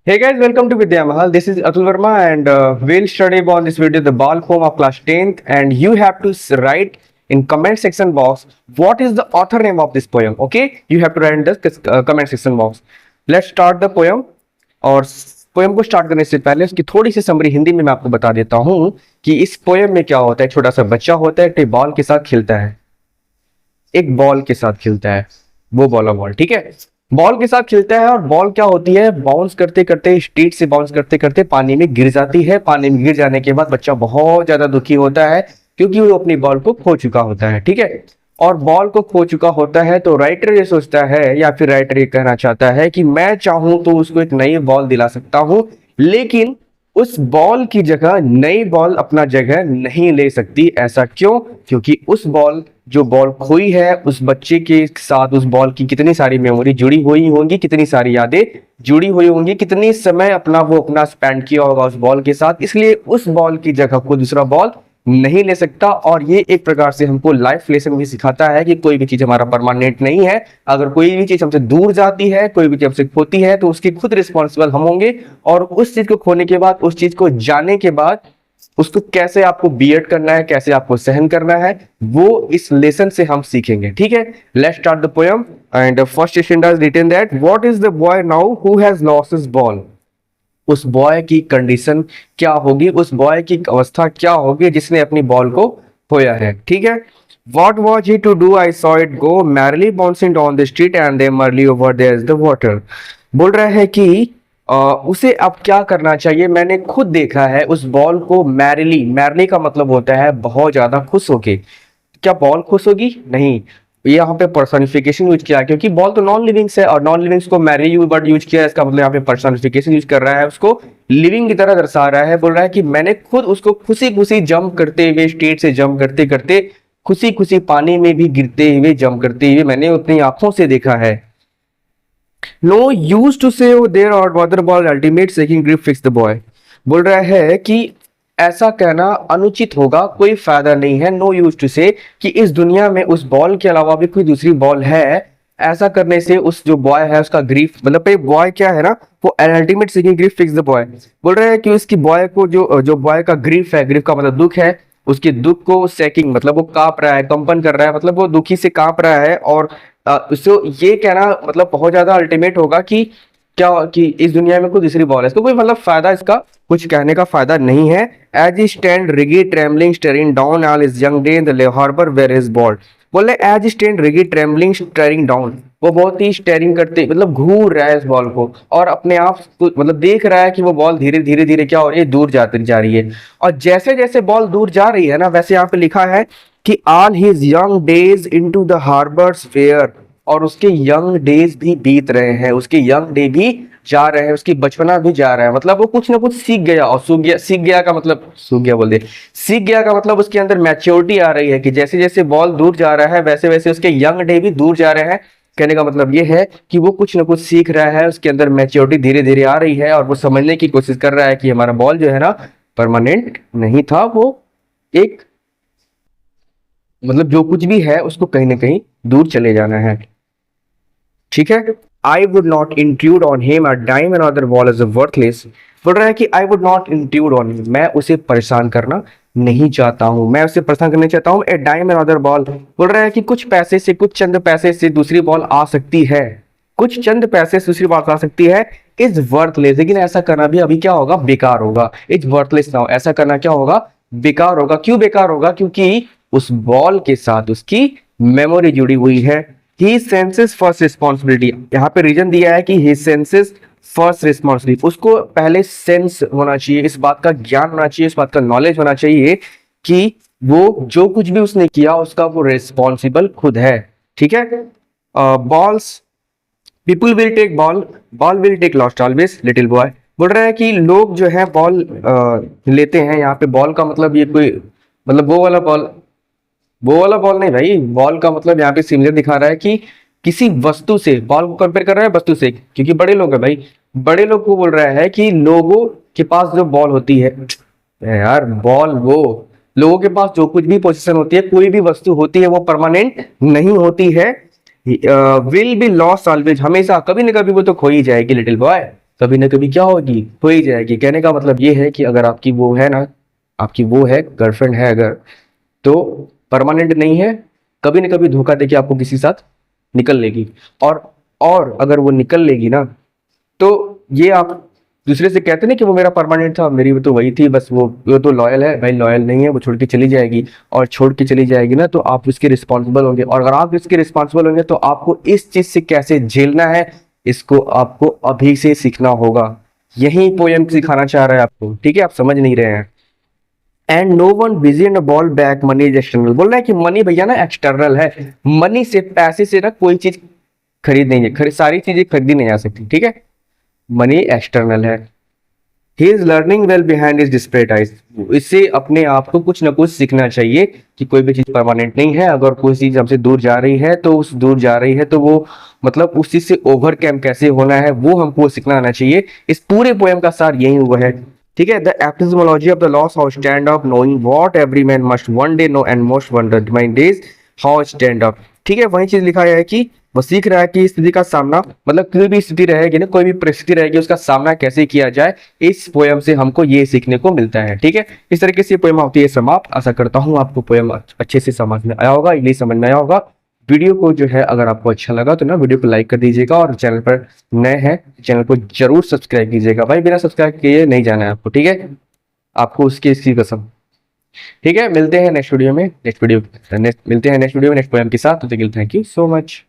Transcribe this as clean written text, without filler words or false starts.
Hey guys, welcome to Vidya Mahal. This is Atul Verma, and we'll study about this video the ball poem of class 10th, and you have to write in comment section box what is the author name of this poem. Okay, you have to write in the comment section box. Let's start the poem. और poem को start करने से पहले उसकी थोड़ी सी summary Hindi में मैं आपको बता देता हूँ कि इस पोएम में क्या होता है। छोटा सा बच्चा होता है, एक बॉल के साथ खेलता है, एक बॉल के साथ खेलता है, वो बॉल, ठीक है। बॉल के साथ खेलता है और बॉल क्या होती है, बाउंस करते करते स्ट्रीट से बाउंस करते करते पानी में गिर जाती है। पानी में गिर जाने के बाद बच्चा बहुत ज्यादा दुखी होता है क्योंकि वो अपनी बॉल को खो चुका होता है, ठीक है। और बॉल को खो चुका होता है तो राइटर ये सोचता है या फिर राइटर ये कहना चाहता है कि मैं चाहूं तो उसको एक नई बॉल दिला सकता हूं, लेकिन उस बॉल की जगह नई बॉल अपना जगह नहीं ले सकती। ऐसा क्यों? क्योंकि उस बॉल जो बॉल खोई है, उस बच्चे के साथ उस बॉल की कितनी सारी मेमोरी जुड़ी हुई होंगी, कितनी सारी यादें जुड़ी हुई होंगी, कितनी समय वो अपना स्पेंड किया होगा उस बॉल के साथ। इसलिए उस बॉल की जगह को दूसरा बॉल नहीं ले सकता। और ये एक प्रकार से हमको लाइफ लेसन भी सिखाता है कि कोई भी चीज हमारा परमानेंट नहीं है। अगर कोई भी चीज हमसे दूर जाती है, कोई भी चीज हमसे खोती है, तो उसकी खुद रिस्पॉन्सिबल हम होंगे। और उस चीज को खोने के बाद, उस चीज को जाने के बाद उसको कैसे आपको बियर्ड करना है, कैसे आपको सहन करना है, वो इस लेसन से हम सीखेंगे, ठीक है। Let's start the poem and first stanza is written that what is the boy now who has lost his ball. उस बॉय की कंडीशन क्या होगी, उस बॉय की अवस्था क्या होगी जिसने अपनी बॉल को खोया है, ठीक है। What was he to do? I saw it go merrily bouncing down the street and then merrily over there is the water. बोल रहा है कि उसे अब क्या करना चाहिए, मैंने खुद देखा है उस बॉल को मैरली का मतलब होता है बहुत ज्यादा खुश होके। क्या बॉल खुश होगी? नहीं, ये यहाँ पे पर्सनिफिकेशन यूज किया क्योंकि बॉल तो नॉन लिविंग्स है और नॉन लिविंग्स को मैरी वर्ड यूज किया, इसका मतलब यहाँ पे पर्सनिफिकेशन यूज कर रहा है, उसको लिविंग की तरह दर्शा रहा है। बोल रहा है कि मैंने खुद उसको खुशी खुशी जंप करते हुए, स्ट्रीट से जंप करते करते, खुशी खुशी पानी में भी गिरते हुए, जंप करते हुए मैंने अपनी आंखों से देखा है। No use to say there और water ball ultimate seeking grip fix the boy. बोल रहा है कि ऐसा कहना अनुचित होगा, कोई फायदा नहीं है। नो यूज टू से कि इस दुनिया में उस बॉल के अलावा भी कोई दूसरी बॉल है। ऐसा करने से उस जो बॉय है उसका ग्रीफ, मतलब बॉय क्या है ना, वो ultimate seeking grief fix the boy. बोल रहे हैं कि उसकी बॉय को जो बॉय का ग्रीफ है, ग्रीफ का मतलब दुख है, उसके दुख को सेकिंग मतलब वो कांप रहा है, कंपन कर रहा है, मतलब वो दुखी से कांप रहा है। और उसको ये कहना मतलब बहुत ज्यादा अल्टीमेट होगा कि क्या कि इस दुनिया में कोई दूसरी बॉल है, इसको कोई मतलब फायदा, इसका कुछ कहने का फायदा नहीं है। एज ई स्टैंड रिगी trembling staring down all is young day in the harbour where is ball. बोले एज स्टैंड रिगी ट्रेमलिंग स्टेरिंग डाउन, वो बहुत ही स्टेरिंग करते मतलब घूर रहा है इस बॉल को और अपने आप मतलब देख रहा है कि वो बॉल धीरे धीरे धीरे क्या हो रही है, दूर जाती जा रही है। और जैसे जैसे बॉल दूर जा रही है ना, वैसे यहाँ पे लिखा है कि all his young days into the harbours fair, और उसके यंग डेज भी बीत रहे हैं, उसके यंग डे भी जा रहे हैं, उसकी बचपना भी जा रहा है। मतलब वो कुछ ना कुछ सीख गया, और सीख गया का मतलब सूख गया बोल दे, सीख गया का मतलब उसके अंदर मैच्योरिटी आ रही है कि जैसे जैसे बॉल दूर जा रहा है वैसे वैसे उसके यंग डे भी दूर जा रहे हैं। कहने का मतलब ये है कि वो कुछ ना कुछ सीख रहा है, उसके अंदर मैच्योरिटी धीरे धीरे आ रही है और वो समझने की कोशिश कर रहा है कि हमारा बॉल जो है ना परमानेंट नहीं था, वो एक मतलब जो कुछ भी है उसको कहीं ना कहीं दूर चले जाना है, ठीक है। I would not intrude on him a dime and other ball is worthless. बोल रहा है कि I would not intrude on him, मैं उसे परेशान करना नहीं चाहता हूं, मैं उसे परेशान करना चाहता हूं। ए डाइम एंड अदर बॉल, बोल रहा है कि कुछ पैसे से, कुछ चंद पैसे से दूसरी बॉल आ सकती है, कुछ चंद पैसे से दूसरी बॉल आ सकती है। इज वर्थलेस, लेकिन ऐसा करना भी अभी क्या होगा, बेकार होगा। इज वर्थलेस नाउ, ऐसा करना क्या होगा, बेकार होगा। क्यों बेकार होगा? क्योंकि उस बॉल के साथ उसकी मेमोरी जुड़ी हुई है। He senses first responsibility, यहाँ पे रीजन दिया है कि he senses first responsibility, उसको पहले सेंस होना चाहिए, इस बात का ज्ञान होना चाहिए, इस बात का नॉलेज होना चाहिए कि वो जो कुछ भी उसने किया उसका वो रिस्पॉन्सिबल खुद है, ठीक है। Balls people will take ball, ball will take lost always little boy. बोल रहा है कि लोग जो है बॉल लेते हैं, यहाँ पे बॉल का मतलब ये कोई मतलब वो वाला बॉल नहीं भाई, बॉल का मतलब यहाँ पे सिमिलर दिखा रहा है कि किसी वस्तु से, बॉल को कंपेयर कर रहा है वस्तु से, क्योंकि बड़े लोग है भाई, बड़े लोग को बोल रहा है कि लोगों के पास जो बॉल होती है यार, बॉल वो लोगों के पास जो कुछ भी पोजीशन होती है, कोई भी वस्तु होती है, वो परमानेंट नहीं होती है। विल बी लॉस्ट ऑलवेज, हमेशा कभी ना कभी वो तो खो ही जाएगी लिटिल बॉय। कभी ना कभी क्या होगी, हो ही जाएगी। कहने का मतलब ये है कि अगर आपकी वो है ना, आपकी वो है गर्लफ्रेंड है अगर, तो परमानेंट नहीं है, कभी ना कभी धोखा देके आपको किसी के साथ निकल लेगी। और अगर वो निकल लेगी ना, तो ये आप दूसरे से कहते ना कि वो मेरा परमानेंट था, मेरी तो वही थी बस, वो तो लॉयल है भाई, लॉयल नहीं है, वो छोड़ के चली जाएगी। और छोड़ के चली जाएगी ना, तो आप उसके रिस्पॉन्सिबल होंगे, और अगर आप इसके रिस्पॉन्सिबल होंगे तो आपको इस चीज से कैसे झेलना है, इसको आपको अभी से सीखना होगा। यही पोयम सिखाना चाह रहा है आपको, ठीक है, आप समझ नहीं रहे हैं। And no one busy and ball back money is external, बोल रहा है कि मनी भैया ना एक्सटर्नल है। मनी से, पैसे से ना कोई चीज खरीद नहीं है, सारी चीजें खरीदी नहीं जा सकती, ठीक है, मनी एक्सटर्नल है। He is learning well behind is डिस्प्लेट eyes, इससे अपने आप को कुछ ना कुछ सीखना चाहिए कि कोई भी चीज परमानेंट नहीं है। अगर कोई चीज हमसे दूर जा रही है तो उस दूर जा रही है तो वो मतलब उस चीज से ओवरकम कैसे होना है वो हमको सीखना आना चाहिए। इस पूरे पोएम का सार यही हुआ है, ठीक है। The epistemology of the loss how stand up knowing what every man must one day know and most wonder mine days how stand up, ठीक है। वही चीज लिखा है कि वो सीख रहा है कि स्थिति का सामना, मतलब कोई भी स्थिति रहेगी ना, कोई भी परिस्थिति रहेगी, उसका सामना कैसे किया जाए। इस पोयम से हमको ये सीखने को मिलता है, ठीक है। इस तरीके से पोयम होती है समाप्त। आशा करता हूँ आपको पोयम अच्छे से समझ में आया होगा, इंग्लिश समझ में आया होगा। वीडियो को जो है अगर आपको अच्छा लगा तो ना वीडियो को लाइक कर दीजिएगा, और चैनल पर नए हैं चैनल को जरूर सब्सक्राइब कीजिएगा भाई, बिना सब्सक्राइब किए नहीं जाना है आपको, ठीक है, आपको उसकी इसकी कसम, ठीक है। मिलते हैं नेक्स्ट वीडियो में, नेक्स्ट वीडियो नेक्स्ट मिलते हैं नेक्स्ट वीडियो में नेक्स्ट पोयम के साथ। तो थैंक यू सो मच।